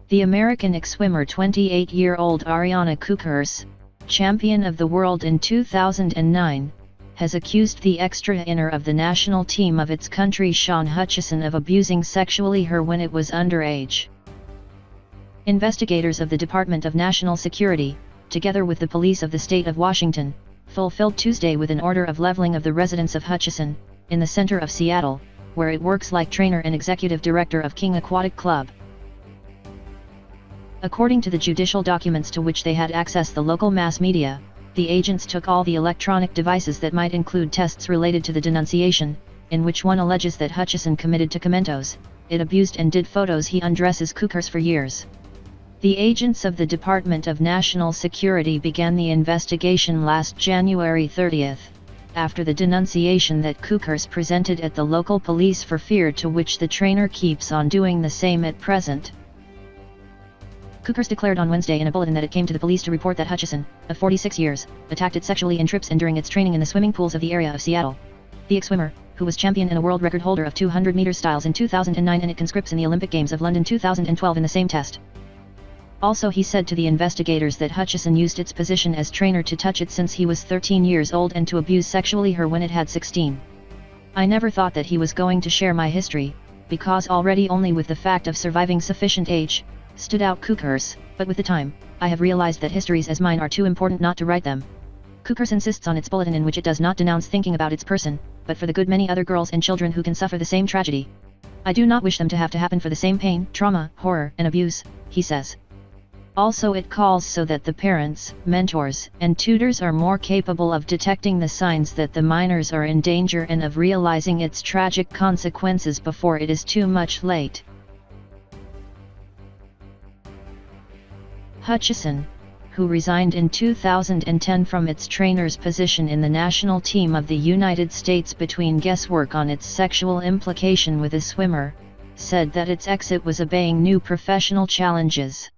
The American exswimmer 28-year-old Ariana Kukors, champion of the world in 2009, has accused the extrainer of the national team of its country Sean Hutchison of abusing sexually her when it was underage. Investigators of the Department of National Security, together with the police of the state of Washington, fulfilled Tuesday with an order of leveling of the residence of Hutchison, in the center of Seattle, where it works like trainer and executive director of King Aquatic Club. According to the judicial documents to which they had access, the local mass media, the agents took all the electronic devices that might include tests related to the denunciation, in which one alleges that Hutchison committed tocamientos, it abused and did photos he undresses Kukors for years. The agents of the Department of National Security began the investigation last January 30, after the denunciation that Kukors presented at the local police for fear, to which the trainer keeps on doing the same at present. Kukors declared on Wednesday in a bulletin that it came to the police to report that Hutchison, of 46 years, attacked it sexually in trips and during its training in the swimming pools of the area of Seattle. The exswimmer, who was champion and a world record holder of 200 meter styles in 2009 and it conscripts in the Olympic Games of London 2012 in the same test. Also, he said to the investigators that Hutchison used its position as trainer to touch it since he was 13 years old and to abuse sexually her when it had 16. I never thought that he was going to share my history, because already only with the fact of surviving sufficient age, stood out Kukors, but with the time, I have realized that histories as mine are too important not to write them. Kukors insists on its bulletin in which it does not denounce thinking about its person, but for the good many other girls and children who can suffer the same tragedy. I do not wish them to have to happen for the same pain, trauma, horror, and abuse, he says. Also, it calls so that the parents, mentors, and tutors are more capable of detecting the signs that the minors are in danger and of realizing its tragic consequences before it is too much late. Hutchison, who resigned in 2010 from its trainer's position in the national team of the United States between guesswork on its sexual implication with a swimmer, said that its exit was obeying new professional challenges.